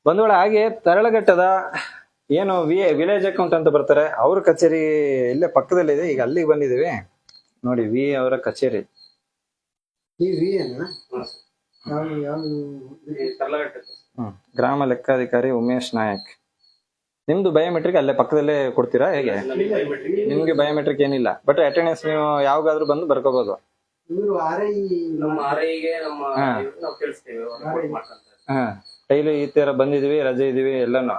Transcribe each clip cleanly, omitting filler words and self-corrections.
ಬಂಧುಗಳ ಹಾಗೆ ತರಳಘಟ್ಟದ ಏನು ವಿಲೇಜ್ ಅಕೌಂಟ್ ಅಂತ ಬರ್ತಾರೆ ಅವ್ರ ಕಚೇರಿ ಇಲ್ಲೇ ಪಕ್ಕದಲ್ಲಿದೆ. ಈಗ ಅಲ್ಲಿಗೆ ಬಂದಿದ್ದೀವಿ ನೋಡಿ, ವಿ ಅವರ ಕಚೇರಿ. ಗ್ರಾಮ ಲೆಕ್ಕಾಧಿಕಾರಿ ಉಮೇಶ್ ನಾಯಕ್. ನಿಮ್ದು ಬಯೋಮೆಟ್ರಿಕ್ ಅಲ್ಲೇ ಪಕ್ಕದಲ್ಲೇ ಕೊಡ್ತೀರಾ ಹೇಗೆ? ನಿಮ್ಗೆ ಬಯೋಮೆಟ್ರಿಕ್ ಏನಿಲ್ಲ, ಬಟ್ ಅಟೆಂಡೆನ್ಸ್ ನೀವು ಯಾವಾಗಾದ್ರೂ ಬಂದು ಬರ್ಕೋಬಹುದು. ಹಾ, ಡೈಲಿ ಈ ತರ ಬಂದಿದೀವಿ, ರಜೆ ಇದೀವಿ ಎಲ್ಲಾನು.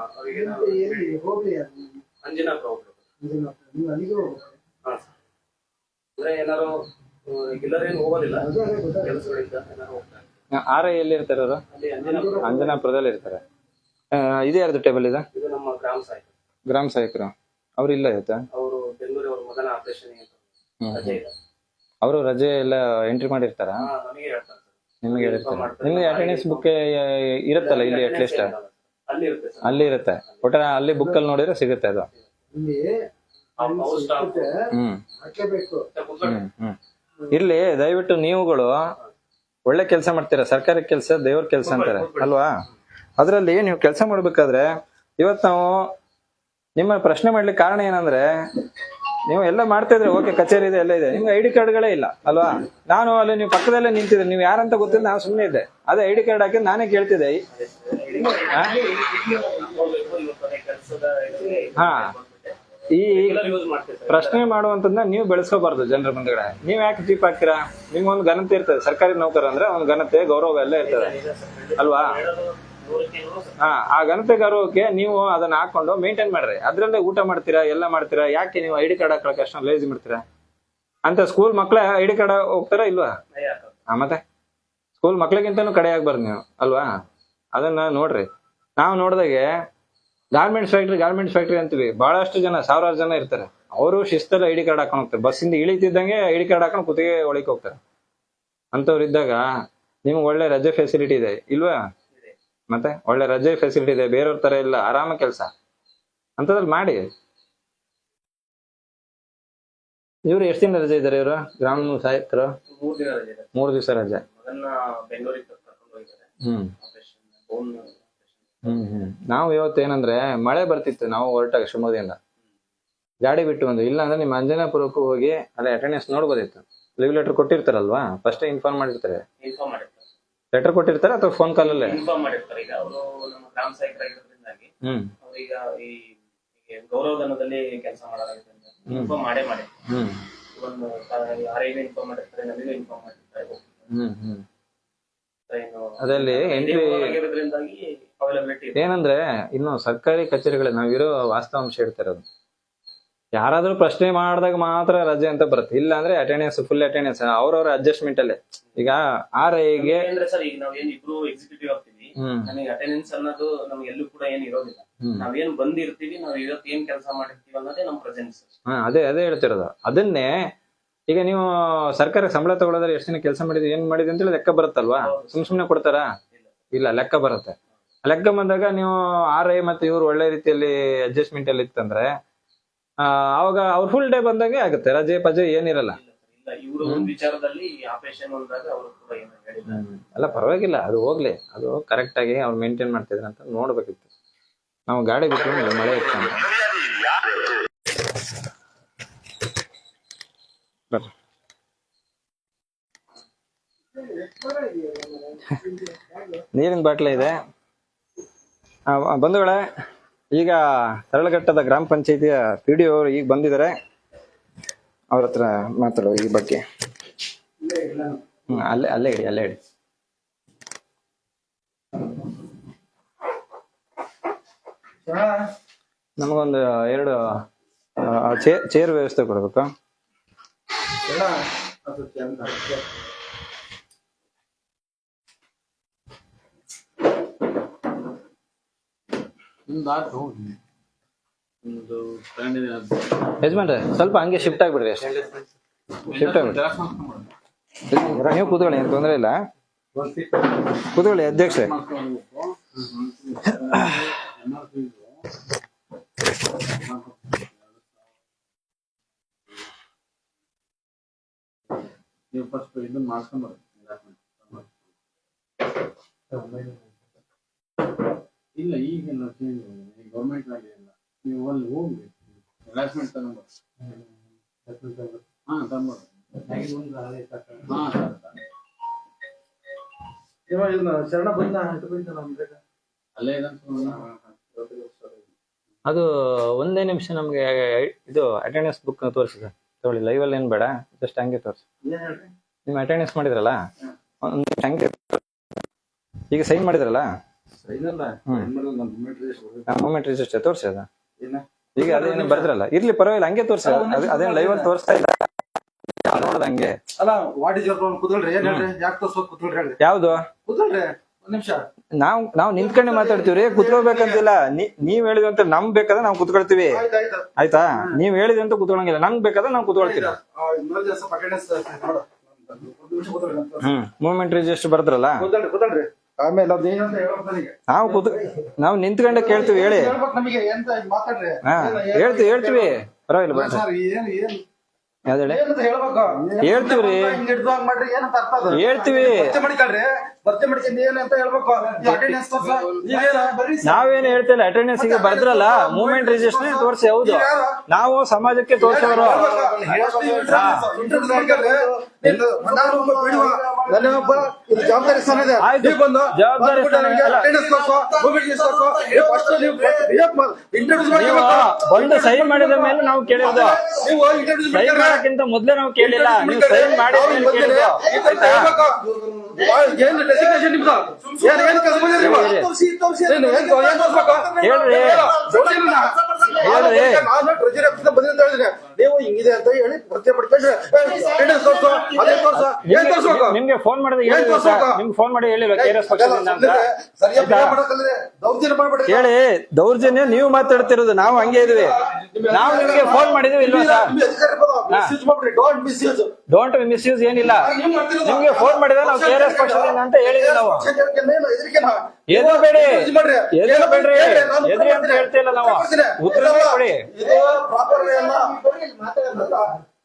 RI ಎಲ್ಲಿ ಇರ್ತಾರೆ ಅವರು? ಅಂಜನಾಪುರದಲ್ಲಿ ಇರ್ತಾರೆ. ಇದು ಯಾರ್ದು ಟೇಬಲ್ ಇದೆ? ಗ್ರಾಮ ಸಹಾಯಕರು. ಅವ್ರು ಇಲ್ಲ ಆಯ್ತಾ? ಅವರು ರಜೆ ಎಲ್ಲ ಎಂಟ್ರಿ ಮಾಡಿರ್ತಾರ? ನಿಮಗೆ ಹೇಳ್ತಾರೆ. ನಿಮ್ಗೆ ಅಟೆಂಡೆನ್ಸ್ ಬುಕ್ ಇರುತ್ತಲ್ಲ ಇಲ್ಲಿ, ಅಟ್ಲೀಸ್ಟ್ ಅಲ್ಲಿ ಇರುತ್ತೆ. ಒಟ್ಟ ಅಲ್ಲಿ ಬುಕ್ ಅಲ್ಲಿ ನೋಡಿದ್ರೆ ಸಿಗುತ್ತೆ ಅದು. ಇರ್ಲಿ, ದಯವಿಟ್ಟು ನೀವುಗಳು ಒಳ್ಳೆ ಕೆಲಸ ಮಾಡ್ತೀರಾ. ಸರ್ಕಾರಿ ಕೆಲಸ ದೇವ್ರ ಕೆಲಸ ಅಂತಾರೆ ಅಲ್ವಾ? ಅದರಲ್ಲಿ ನೀವು ಕೆಲಸ ಮಾಡ್ಬೇಕಾದ್ರೆ ಇವತ್ತು ನಾವು ನಿಮ್ಮ ಪ್ರಶ್ನೆ ಮಾಡ್ಲಿಕ್ಕೆ ಕಾರಣ ಏನಂದ್ರೆ, ನೀವು ಎಲ್ಲ ಮಾಡ್ತಾ ಇದ್ರೆ ಓಕೆ, ಕಚೇರಿ ಇದೆ ಎಲ್ಲ ಇದೆ, ನಿಮ್ಗೆ ID ಕಾರ್ಡ್ಗಳೇ ಇಲ್ಲ ಅಲ್ವಾ? ನಾನು ಅಲ್ಲಿ ನೀವು ಪಕ್ಕದಲ್ಲೇ ನಿಂತಿದ್ದೆ, ನೀವು ಯಾರಂತ ಗೊತ್ತಿಲ್ಲ, ನಾನು ಸುಮ್ಮನೆ ಇದ್ದೆ. ಅದೇ ID ಕಾರ್ಡ್ ಹಾಕಿ ನಾನೇ ಕೇಳ್ತಿದ್ದೆ. ಹಾ, ಈ ಪ್ರಶ್ನೆ ಮಾಡುವಂತದ್ನ ನೀವು ಬೆಳೆಸ್ಕೋಬಾರ್ದು ಜನರ ಮುಂದೆಗಡೆ. ನೀವ್ ಯಾಕೆ ಚೀಪ್ ಹಾಕ್ತೀರಾ? ನಿಮ್ಗೊಂದು ಘನತೆ ಇರ್ತದೆ. ಸರ್ಕಾರಿ ನೌಕರ ಅಂದ್ರೆ ಒಂದು ಘನತೆ, ಗೌರವ ಎಲ್ಲ ಇರ್ತದೆ ಅಲ್ವಾ? ಹಾ, ಆ ಘನತೆ ಗೌರವಕ್ಕೆ ನೀವು ಅದನ್ನ ಹಾಕೊಂಡು ಮೇಂಟೈನ್ ಮಾಡ್ರಿ. ಅದ್ರಲ್ಲೇ ಊಟ ಮಾಡ್ತೀರಾ, ಎಲ್ಲ ಮಾಡ್ತೀರಾ. ಯಾಕೆ ನೀವು ID ಕಾರ್ಡ್ ಹಾಕೊಳಕ್ಕೆ ಅಷ್ಟು ಲೇಜಿ ಮಾಡ್ತೀರಾ? ಅಂತ ಸ್ಕೂಲ್ ಮಕ್ಳ ID ಕಾರ್ಡ್ ಹೋಗ್ತಾರ ಇಲ್ವಾ? ಮತ್ತೆ ಸ್ಕೂಲ್ ಮಕ್ಳಿಗಿಂತನೂ ಕಡೆ ಆಗ್ಬಾರ್ದು ನೀವು ಅಲ್ವಾ? ಅದನ್ನ ನೋಡ್ರಿ. ನಾವು ನೋಡ್ದಾಗೆ ಗಾರ್ಮೆಂಟ್ಸ್ ಫ್ಯಾಕ್ಟ್ರಿ ಅಂತೀವಿ, ಬಹಳಷ್ಟು ಜನ, ಸಾವಿರಾರು ಜನ ಇರ್ತಾರೆ. ಅವರು ಶಿಸ್ತಲ್ಲಿ ID ಕಾರ್ಡ್ ಹಾಕೊಂಡು ಹೋಗ್ತಾರೆ. ಬಸ್ಸಿಂದ ಇಳಿತಿದ್ದಂಗೆ ID ಕಾರ್ಡ್ ಹಾಕೊಂಡು ಕುತ್ತಿಗೆ ಒಳಗೆ ಹೋಗ್ತಾರೆ. ಅಂತವ್ರು ಇದ್ದಾಗ ನಿಮ್ಗೆ ಒಳ್ಳೆ ರಜೆ ಫೆಸಿಲಿಟಿ ಇದೆ ಇಲ್ವಾ? ಮತ್ತೆ ಒಳ್ಳೆ ರಜೆ ಫೆಸಿಲಿಟಿ ಇದೆ, ಬೇರೆಯವ್ರ ತರ ಇಲ್ಲ, ಆರಾಮ ಕೆಲಸ ಅಂತದ್ರಲ್ಲಿ ಮಾಡಿ. ಇವ್ರು ಎಷ್ಟು ದಿನ ರಜೆ ಇದ್ದಾರೆ? ಇವರು ಗ್ರಾಮ ಸಹಾಯಕರು 3 ದಿವಸ ರಜೆ. ನಾವು ಇವತ್ತು ಏನಂದ್ರೆ, ಮಳೆ ಬರ್ತಿತ್ತು, ನಾವು ಹೊರಟಾಗ ಶಿವಮೊಗ್ಗದಿಂದ ಗಾಡಿ ಬಿಟ್ಟು ಬಂದು. ಇಲ್ಲ ಅಂದ್ರೆ ನಿಮ್ಮ ಅಂಜನಾಪುರಕ್ಕೂ ಹೋಗಿ ಅದೇ ಅಟೆಂಡೆನ್ಸ್ ನೋಡ್ಬೋದಿತ್ತು. ಲೀವ್ ಲೆಟರ್ ಕೊಟ್ಟಿರ್ತಾರಲ್ವಾ, ಫಸ್ಟ್ ಇನ್ಫಾರ್ಮ್ ಮಾಡಿರ್ತಾರೆ. ಲೆಟರ್ ಕೊಟ್ಟಿರ್ತಾರೆ ಅಥವಾ ಫೋನ್ ಕಾಲಲ್ಲೇ ಇನ್ಫಾರ್ಮ್ ಮಾಡಿರ್ತಾರೆ. ಈಗ ಅವರು ನಮ್ಮ ಗ್ರಾಮ ಸಹಾಯಕರಾಗಿರೋದ್ರಿಂದಾಗಿ ಈಗ ಈ ಗೌರವಧನದಲ್ಲಿ ಕೆಲಸ ಮಾಡೋದಾಗುತ್ತೆ ಇನ್ಫಾರ್ಮ್ ಮಾಡೇ ಮಾಡಿ. ಒಂದು RIಗೂ ಇನ್ಫಾರ್ಮ್ ಮಾಡಿರ್ತಾರೆ, ನಮಗೂ ಇನ್ಫಾರ್ಮ್ ಮಾಡಿರ್ತಾರೆ. ಅದರಲ್ಲಿ ಎಂಟ್ರಿ ಏನಂದ್ರೆ, ಇನ್ನು ಸರ್ಕಾರಿ ಕಚೇರಿಗಳೇ ನಾವಿರೋ ವಾಸ್ತವಾಂಶ ಹೇಳ್ತಿರೋದು. ಯಾರಾದ್ರೂ ಪ್ರಶ್ನೆ ಮಾಡಿದಾಗ ಮಾತ್ರ ರಜೆ ಅಂತ ಬರುತ್ತೆ, ಇಲ್ಲ ಅಂದ್ರೆ ಅಟೆಂಡೆನ್ಸ್, ಫುಲ್ ಅಟೆಂಡೆನ್ಸ್ ಅವ್ರವ್ರ ಅಡ್ಜಸ್ಟ್ಮೆಂಟ್ ಅಲ್ಲೇ. ಈಗ RIಗೆ ಸರ್, ಈಗ ನಾವ್ ಏನ್ ಇಬ್ರು ಎಕ್ಸಿಕ್ಯೂಟಿವ್ ಆಗ್ತೀವಿ, ನನಗೆ ಅಟೆಂಡೆನ್ಸ್ ಅನ್ನೋದು ನಮ್ಗೆ ಎಲ್ಲೂ ಕೂಡ ಏನ್ ಇರೋದಿಲ್ಲ. ನಾವೇನ್ ಬಂದಿರ್ತೀವಿ, ನಾವ್ ಇವತ್ತು ಏನ್ ಕೆಲಸ ಮಾಡಿರ್ತೀವಿ ಅನ್ನೋದೇ ನಮ್ ಪ್ರೆಸೆನ್ಸ್. ಅದೇ ಹೇಳ್ತಿರೋದು. ಅದನ್ನೇ ಈಗ ನೀವು ಸರ್ಕಾರ ಸಂಬಳ ತಗೊಳ್ಳೋದ್ರೆ ಎಷ್ಟು ದಿನ ಕೆಲಸ ಮಾಡಿದ್ವಿ, ಏನ್ ಮಾಡಿದ್ವಿ ಅಂತ ಹೇಳಿ ಲೆಕ್ಕ ಬರುತ್ತಲ್ವಾ? ಸುಮ್ನೆ ಕೊಡ್ತಾರಾ? ಇಲ್ಲ, ಲೆಕ್ಕ ಬರುತ್ತೆ. ಲೆಕ್ಕ ಬಂದಾಗ ನೀವು RI ಮತ್ತೆ ಇವ್ರು ಒಳ್ಳೆ ರೀತಿಯಲ್ಲಿ ಅಡ್ಜಸ್ಟ್ಮೆಂಟ್ ಅಲ್ಲಿ ಇತ್ತಂದ್ರೆ ಅವಾಗ ಅವ್ರು ಫುಲ್ ಡೇ ಬಂದಂಗೆ ಆಗುತ್ತೆ, ರಜೆ ಪಜೆ ಏನಿರಲ್ಲ. ಅಲ್ಲ ಪರವಾಗಿಲ್ಲ, ಅದು ಹೋಗ್ಲಿ, ಅದು ಕರೆಕ್ಟ್ ಆಗಿ ಅವ್ರು ಮೇಂಟೈನ್ ಮಾಡ್ತಿದ್ರ ಅಂತ ನೋಡ್ಬೇಕಿತ್ತು. ನಾವು ಗಾಡಿ ಬಿಟ್ಟು ಮಳೆ ಇತ್ತು ಅಂತ ನೀರಿನ ಬಾಟ್ಲೆ ಇದೆ. ಬಂಧುಗಳೇ, ಈಗ ತರಳಘಟ್ಟದ ಗ್ರಾಮ ಪಂಚಾಯತಿಯ PDO ಅವರು ಈಗ ಬಂದಿದ್ದಾರೆ. ಅವ್ರ ಹತ್ರ ಮಾತಾಡೋ ಈ ಬಗ್ಗೆ. ಅಲ್ಲೇ ಇಡಿ. ನಮಗೊಂದು 2 ಚೇರ್ ವ್ಯವಸ್ಥೆ ಕೊಡ್ಬೇಕಾ? ಯಜಮಾನ್ರೆ, ಸ್ವಲ್ಪ ಹಂಗೆ ಶಿಫ್ಟ್ ಆಗ್ಬಿಡ್ರಿ ಅಷ್ಟೇ. ಶಿಫ್ಟ್ ಆಗ್ಬಿಡ್ರಿ, ನೀವು ಕೂತ್ಕೊಳ್ಳಿ, ಏನು ತೊಂದರೆ ಇಲ್ಲ. ಕೂತ್ಕೊಳ್ಳಿ ಅಧ್ಯಕ್ಷೆ. ನೀವು ಫಸ್ಟ್ ಇದನ್ನ ಮಾಡ್ಕೊಂಡ್ಬರ್ರಿ. ಇಲ್ಲ ಈಗೆಲ್ಲ ಚೇಂಜ್ ಆಗಿದೆ, ಗೌರ್ಮೆಂಟ್ ಆಗಿ ಇಲ್ಲ. ನೀವು ಅಲ್ಲಿ ಹೋಗ್ಬೇಕು, ರಿಲಾಕ್ಸ್ಮೆಂಟ್ ತಗೊಂಡು ಹಾ ತಗೊಂಡು ಶರಣ ಬಂದ ಅಲ್ಲೇ ಅದು ಒಂದೇ ನಿಮಿಷ ನಮ್ಗೆ ಇದು ಅಟೆಂಡೆನ್ಸ್ ಬುಕ್ ತೋರಿಸಿ ಸರ್. ತಗೊಳ್ಳಿ, ಲೈವ್ ಅಲ್ಲಿ ಏನ್ ಬೇಡ, ಜಸ್ಟ್ ಹಂಗೆ ತೋರಿಸಿ. ನೀವು ಅಟೆಂಡೆನ್ಸ್ ಮಾಡಿದ್ರಲ್ಲ, ಹಂಗೆ ಈಗ ಸೈನ್ ಮಾಡಿದ್ರಲ್ಲ, ಮೂಮೆಂಟ್ ರಿಜಿಸ್ಟರ್ ತೋರಿಸಿ ಅದ. ಈಗ ಅದೇನು ಬರ್ದ್ರಲ್ಲ, ಇರ್ಲಿ ಪರವಾಗಿಲ್ಲ, ಹಂಗೆ ತೋರಿಸಿ. ಅದೇನು ಲೈವ್ ಅಲ್ಲಿ ತೋರಿಸ್ತಾ ಇಲ್ಲ ನೋಡೋದು ಹಂಗೆ. ಅಲ್ಲ ವಾಟ್ ಇಸ್ ಯುವರ್ ಕುತ್ಕೊಳ್ರಿ, ಏನ್ ಹೇಳ್ರಿ, ಯಾಕೆ ತೋರ್ಸೋಕ್ ಕುತ್ಕೊಳ್ರಿ ಹೇಳ್ರಿ, ಯಾವ್ದು ಕುತ್ಕೊಳ್ರಿ ಒಂದ್ ನಿಮಿಷ. ನಾವು ನಿಂತ್ಕೊಂಡೆ ಮಾತಾಡ್ತೀವ್ರಿ, ಕುತ್ಕೋಬೇಕಂತಿಲ್ಲ. ನೀವ್ ಹೇಳಿದಂತ ನಮ್ಗ್ ಬೇಕಾದ್ರೆ ನಾವು ಕುತ್ಕೊಳ್ತೀವಿ, ಆಯ್ತಾಯ್ತು. ಆಯ್ತಾ? ನೀವ್ ಹೇಳಿದಂತ ಕುತ್ಕೊಳಂಗಿಲ್ಲ, ನಮ್ಗ್ ಬೇಕಾದ್ರೆ ನಾವು ಕುತ್ಕೊಳ್ತೀವಿ. Movement register ಬರ್ದ್ರಲ್ಲ, ಕುತ್ಕೊಳ್ರಿ. ಆಮೇಲೆ ಅದೇನಂತ ಹೇಳ್ಬೇಕು ನನಗೆ. ನಾವು ನಿಂತ್ಕೊಂಡೆ ಕೇಳ್ತೀವಿ, ಹೇಳಿ. ಹೇಳ್ಬೇಕು ನಮಗೆ, ಎಂತ ಮಾತಾಡ್ರಿ. ಹಾ ಹೇಳ್ತೀವಿ ಪರವಾಗಿಲ್ಲ ಬೇಡ. ಸರ್ ಏನ್ ಏನ್ ಯಾವ್ದು ಹೇಳಿ, ಏನಂತ ಹೇಳ್ಬೇಕು, ಹೇಳ್ತೀವ್ರಿ, ಹಿಂಗ್ ಹಿಡ್ದು ಹಂಗ್ ಮಾಡ್ರಿ, ಏನಂತ ಅರ್ಥ ಅದು? ಹೇಳ್ತೀವಿ. ಭರ್ತಿ ಮಾಡ್ಕೊಳ್ರಿ, ಭರ್ತಿ ಮಾಡ್ಕೊಂಡು ಏನಂತ ಹೇಳ್ಬೇಕು. ಅಟೆಂಡೆನ್ಸ್ ತೋರ್ಸ, ನೀವೇನ ಬರ್ರಿ ಸರ್. ನಾವೇನು ಹೇಳ್ತಿಲ್ಲ, ಅಟೆಂಡೆನ್ಸ್ ಈಗ ಬರ್ದ್ರಲ್ಲ, ಮೂವ್ಮೆಂಟ್ ರಿಜಿಸ್ಟರ್ ತೋರಿಸಿ. ಹೌದು, ನಾವು ಸಮಾಜಕ್ಕೆ ತೋರಿಸೋರು. ಜವಾಬ್ದಾರಿ ಸ್ಥಾನ ಇದೆ. ಆಯ್ತು, ನೀವು ಬಂದು ಜವಾಬ್ದಾರಿ ಸ್ಥಾನ ಇಲ್ಲ. attendance ತೋರ್ಸು, movement list ತೋರ್ಸು. ನೀವು first ನೀವು introduce ನೀವು ಮಾಡ್ಕೊಬೇಕು. ಬಂದು ಸೈನ್ ಮಾಡಿದ ಮೇಲೆ ನಾವು ಕೇಳಿರೋದು, ನೀವು introduce ಸೈನ್ ಮಾಡ್ಕೊಳ್ರಿ. ಮಾಡಕ್ಕಿಂತ ಮೊದ್ಲೇ ನಾವು ಕೇಳಿಲ್ಲ. ನೀವು ಸೈನ್ ಮಾಡಿ ಕೇಳಿದ್ರು, ಆಯ್ತಾ? ಏನ್ ಡೆಸಿಗ್ನೇಷನ್ ನಿಮ್ದು? ಏನ್ ಕೆಲಸ ಮಾಡಿದ್ರಿ ನೀವು? ಏನ್ ತೋರ್ಸ್ಬೇಕು? ಹೇಳ್ರಿ, ಹೇಳ್ರಿ. ನಾನು ಟ್ರೆಜರಿ ಆಫೀಸ್ ಬಂದಿದ್ದೆ ಅಂತ ಹೇಳಿದ್ರೆ ನೀವು ಹಿಂಗಿದೆ ಅಂತ ಹೇಳಿ ಭರ್ತಿ ಮಾಡ್ಕೊಂಡ್ರೆ attendance ತೋರ್ಸು, ಅದೇ ತೋರ್ಸು, ಏನ್ ತೋರ್ಸ್ಬೇಕು? ನಿಮ್ಗೆ ಫೋನ್ ಮಾಡಿದ್ರೆ ಏನ್ ತೋರ್ಸ್ಬೇಕು? ನಿಮ್ಗೆ ಫೋನ್ ಮಾಡಿ ಹೇಳಿಲ್ವಾ KRS ಪಕ್ಷದಿಂದ ಅಂತ? ಸರಿಯಾಗಿ ಬಿಹೇವ್ ಮಾಡಕ್ಕಲ್ಲದೆ ದೌರ್ಜನ್ಯ ಮಾಡ್ಬೇಡ್ರಿ. ಕೇಳಿ, ದೌರ್ಜನ್ಯ ನೀವು ಮಾತಾಡ್ತಿರೋದು, ನಾವು ಹಂಗೆ ಇದೀವಿ. ನಾವು ನಿಮ್ಗೆ ಫೋನ್ ಮಾಡಿದ್ವಿ ಇಲ್ವಾ ಸರ್? ಮಿಸ್ಯೂಸ್ ಮಾಡ್ಬಿಡಿ, ಡೋಂಟ್ ಮಿಸ್ಯೂಸ್. ಡೋಂಟ್ ಮಿಸ್ಯೂಸ್ ಏನಿಲ್ಲ. ನಿಮ್ಗೆ ಫೋನ್ ಮಾಡಿದ್ರೆ ನಾವು KRS ಪಕ್ಷದಿಂದ ಅಂತ ಹೇಳಿದ್ವಿ ನಾವು. ಎದುರುಬೇಡಿ, ಎದುರುಬೇಡ್ರಿ, ಎದುರಿ ಅಂತ ಹೇಳ್ತಿಲ್ಲ ನಾವು. ಉತ್ತರವೇ ಕೊಡಿ. ಇದು ಪ್ರಾಪರ್ ಎಲ್ಲ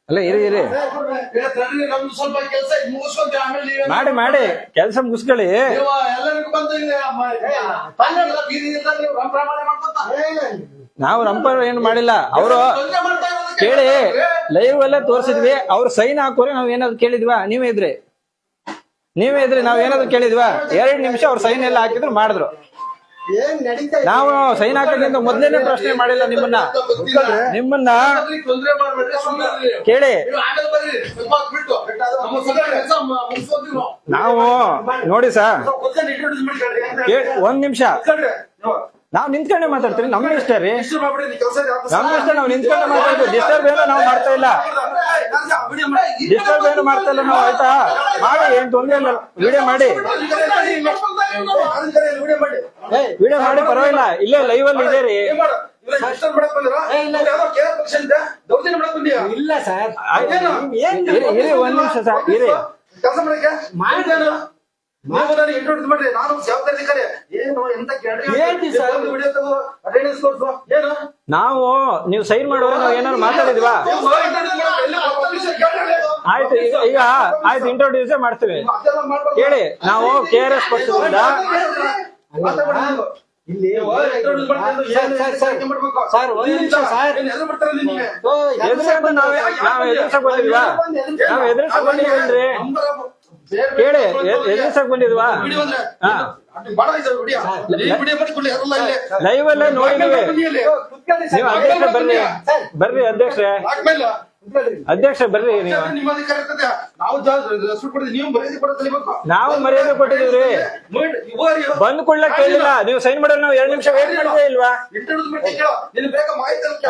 ಅಲ್ಲ, ಇರಿ, ನಮ್ದು ಸ್ವಲ್ಪ ಕೆಲಸ ಮುಗಿಸ್ಕೊಂತೀವಿ, ಆಮೇಲೆ ನೀವೇ ಮಾಡಿ ಕೆಲಸ ಮುಗಿಸ್ಕೊಳ್ಳಿ. ನೀವು ಎಲ್ಲರಿಗೂ ಬಂದು ನೀವು ಪ್ರಮಾಣ ಮಾಡ್ಕೊಂತ ನಾವು ರಂಪರ್ ಏನು ಮಾಡಿಲ್ಲ. ಅವರು ತೊಂದ್ರೆ ಮಾಡ್ತಾ ಇರೋದಕ್ಕೆ ಕೇಳಿ, ಲೈವ್ ಅಲ್ಲೇ ತೋರಿಸಿದ್ವಿ. ಅವ್ರು ಸೈನ್ ಹಾಕೋರೆ ನಾವ್ ಏನಾದ್ರು ಕೇಳಿದ್ವಾ? ನೀವೇ ಇದ್ರಿ ನಾವ್ ಏನಾದ್ರು ಕೇಳಿದ್ವಾ? 2 ನಿಮಿಷ ಅವ್ರು ಸೈನ್ ಎಲ್ಲ ಹಾಕಿದ್ರು, ಮಾಡಿದ್ರು. ನಾವು ಸೈನ್ ಹಾಕೋದ್ರಿಂದ ಮೊದ್ಲೇನೆ ಪ್ರಶ್ನೆ ಮಾಡಿಲ್ಲ ನಿಮ್ಮನ್ನ ತೊಂದ್ರೆ ಮಾಡ್ಬೇಡ್ರಿ, ಸುಮ್ಮನೆ ಇರ್ರಿ. ಕೇಳಿ. ನೀವು ಆಮೇಲೆ ಬರ್ರಿ, ಸ್ವಲ್ಪ ಬಿಟ್ಟು ನಮ್ಮ ಸ್ವಲ್ಪ ಕೆಲಸ ಮುಗಿಸ್ಕೊಂತೀವಿ ನಾವು. ನಾವು ನೋಡಿ ಸರ್, ಕೂತ್ಕೊಂಡು introduce ಮಾಡ್ಕೊಳ್ರಿ ಅಂತ ಒಂದ್ ನಿಮಿಷ ಕೂತ್ಕೊಳ್ರಿ. ನೀವು ನಾವ್ ನಿಂತ್ಕೊಂಡೆ ಮಾತಾಡ್ತೀವಿ, ನಮ್ಮ ಇಷ್ಟ ರೀ, ಡಿಸ್ಟರ್ಬ್ ಮಾಡ್ಬೇಡಿ, ನೀವು ಕೆಲಸ ನಮ್ಮ ಇಷ್ಟ. ನಾವು ನಿಂತ್ಕೊಂಡೆ ಮಾತಾಡ್ತೀವಿ, ಡಿಸ್ಟರ್ಬ್ ಏನೋ ನಾವು ಮಾಡ್ತಾ ಇಲ್ಲ, ಡಿಸ್ಟರ್ಬ್ ಏನು ಮಾಡ್ತಾ ಇಲ್ಲ ನಾವು, ಆಯ್ತಾ? ಮಾಡಿ, ಏನ್ ತೊಂದ್ರೆ ಇಲ್ಲ. ವಿಡಿಯೋ ಮಾಡಿ, ವಿಡಿಯೋ ಮಾಡಿ, ಪರವಾಗಿಲ್ಲ. ಇಲ್ಲೇ ಲೈವ್ ಅಲ್ಲಿ ಇದೆ ರೀ. ಇಲ್ಲ ಸರ್, ಇರಿ ಒಂದ್ ನಿಮಿಷ ಸರ್, ಇರಿ. ಕೆಲಸ ಮಾಡಕ್ಕೆ ನೀವು ನನಗೆ ಇಂಟ್ರೊಡ್ಯೂಸ್ ಮಾಡ್ರಿ, ನಾನು ಜವಾಬ್ದಾರಿ ಅಧಿಕಾರಿ. ಏನು ಎಂತ ಕೇಳ್ರಿ, ವಿಡಿಯೋ ತಗೋ, ಅಟೆಂಡೆನ್ಸ್ ತೋರ್ಸು, ಏನು ನಾವು ನೀವು ಸೈನ್ ಮಾಡುವಾಗ ನಾವು ಏನಾದ್ರು ಮಾತಾಡಿದ್ವಾ? ಆಯ್ತು, ಈಗ ಆಯ್ತು, ಇಂಟ್ರೊಡ್ಯೂಸ್ ಮಾಡ್ತೀವಿ. ಕೇಳಿ, ನಾವು KRS ಪಕ್ಷದಿಂದ ಇಲ್ಲಿ ನಾವ್ ಎದುರ್ಸಕ್ ಬಂದಿದ್ವಾ? ನಾವ್ ಎದುರ್ಸಕ್ ಬಂದಿದ್ವಿ. ಕೇಳಿ, ಎದುರ್ಸಕ್ ಬಂದಿದ್ವಾ? ಲೈವ್ ಅಲ್ಲೇ ನೋಡಿದ್ವಿ. ನೀವು ಅಧ್ಯಕ್ಷ ಬರ್ರಿ ಅಧ್ಯಕ್ಷರೇ, ಬರ್ರಿ ನೀವು. ನಾವು ಮರ್ಯಾದೆ ಕೊಟ್ಟಿದೀವ್ರಿ. ಬಂದ್ ಕೊಡ್ಲಕ್ ಕೇಳಿಲ್ಲ, ನೀವು ಸೈನ್ ಮಾಡೋದು ನಾವು 2 ನಿಮಿಷ ವೇಟ್ ಮಾಡಿದ್ದೆ ಇಲ್ವಾ?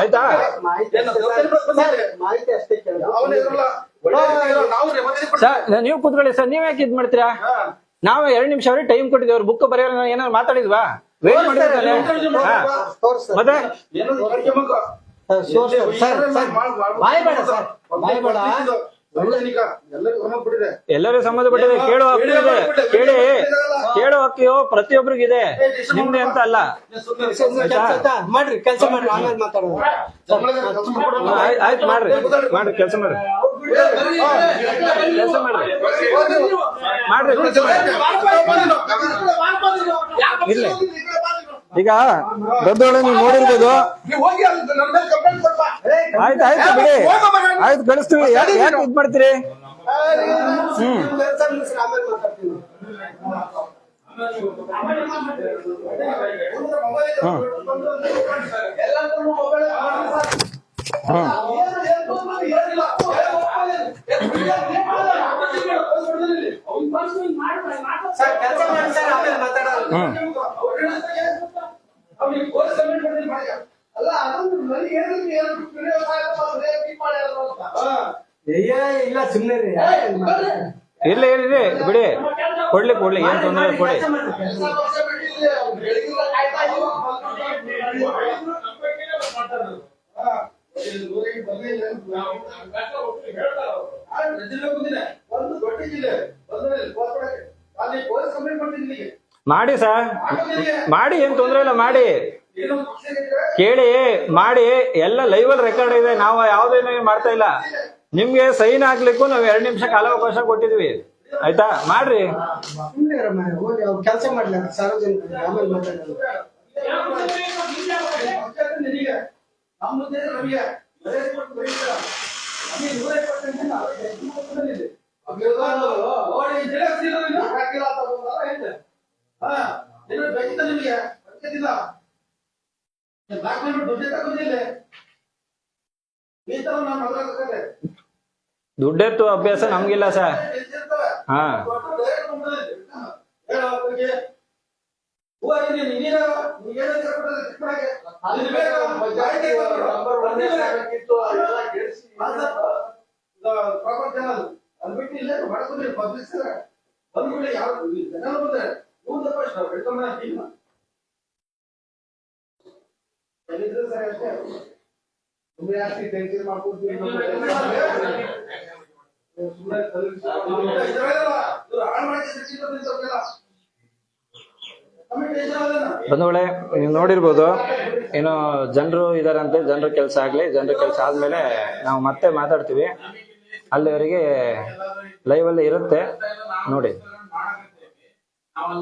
ಆಯ್ತಾ? ಸರ್, ನೀವು ಕೂತ್ಕೊಳ್ಳಿ ಸರ್, ನೀವ್ ಯಾಕೆ ಇದ್ ಮಾಡ್ತೀರಾ? ನಾವು 2 ನಿಮಿಷ ಅವ್ರಿಗೆ ಟೈಮ್ ಕೊಟ್ಟಿದ್ದೀವಿ. ಅವ್ರ ಬುಕ್ ಬರೆಯೋಣ ಏನಾದ್ರು ಮಾತಾಡಿದ್ವಾ? ವೇಟ್ ಮಾಡಿದ್ರೆ ಮತ್ತೆ ಎಲ್ಲರಿಗೂ ಸಂಬಂಧಪಟ್ಟಿದೆ. ಕೇಳೋ ಹಕ್ಕು ಇದೆ, ಕೇಳೋ ಹಕ್ಕು ಪ್ರತಿಯೊಬ್ಬರಿಗಿದೆ, ನಿಮ್ದೆ ಅಂತ ಅಲ್ಲ. ಮಾಡ್ರಿ, ಕೆಲಸ ಮಾಡ್ರಿ, ಆಮೇಲೆ ಮಾತಾಡೋದು. ಆಯ್ತು, ಮಾಡ್ರಿ ಕೆಲಸ ಮಾಡ್ರಿ, ಕೆಲಸ ಮಾಡ್ರಿ, ಇಲ್ಲ ಈಗ ದೊಡ್ಡೊಳಗೆ ನೀವು ನೋಡಿರ್ಬೋದು. ನೀವು ಹೋಗಿ ಅಲ್ಲಿ ನನ್ನ ಮೇಲೆ ಕಂಪ್ಲೇಂಟ್ ಕೊಡ್ಪ. ಆಯ್ತು ಆಯ್ತು ಬಿಡಿ, ಆಯ್ತು ಕಳಿಸ್ತೀವಿ. ಯಾಕೆ ಇದ್ ಮಾಡ್ತೀರಿ? ಕೆಲಸ ಮಾಡಿ ಸರ್, ಆಮೇಲೆ ಮಾತಾಡೋಣ. ಇಲ್ಲ ಸುಮ್ಮನೆ ರೀ. ಇರ್ಲಿ ಇರ್ಲಿ ಬಿಡಿ, ಕೊಡ್ಲಿ ಏನ್ ತೊಂದ್ರೆ ಇಲ್ಲ, ಕೊಡಿ. ಮಾಡಿ ಸರ್, ಮಾಡಿ, ಏನ್ ತೊಂದ್ರೆ ಇಲ್ಲ, ಮಾಡಿ ಕೇಳಿ, ಮಾಡಿ. ಎಲ್ಲ ಲೈವಲ್ ರೆಕಾರ್ಡ್ ಇದೆ, ನಾವು ಯಾವ್ದೇನೋ ಮಾಡ್ತಾ ಇಲ್ಲ. ನಿಮ್ಗೆ ಸೈನ್ ಹಾಕ್ಲಿಕ್ಕೂ ನಾವು 2 ನಿಮಿಷ ಕಾಲಾವಕಾಶ ಕೊಟ್ಟಿದ್ವಿ, ಆಯ್ತಾ? ಮಾಡ್ರಿ. ಕೆಲಸ ಮಾಡ್ಲಿ ಸಾರ್ವಜನಿಕರಿಗೆ, ಆಮೇಲೆ ಮಾತಾಡೋಣ. ದುಡ್ಡೆತ್ತು ಅಭ್ಯಾಸ ನಮ್ಗಿಲ್ಲ ಸರ್. ಹಾ, ಬಂಧುಗಳೇ, ನೀವು ನೋಡಿರ್ಬೋದು, ಏನೋ ಜನರು ಇದಾರಂತೆ. ಜನರ ಕೆಲಸ ಆಗ್ಲಿ, ಜನರ ಕೆಲಸ ಆದ್ಮೇಲೆ ನಾವು ಮತ್ತೆ ಮಾತಾಡ್ತೀವಿ. ಅಲ್ಲಿವರೆಗೆ ಲೈವ್ ಅಲ್ಲಿ ಇರುತ್ತೆ, ನೋಡಿ. ನಾವು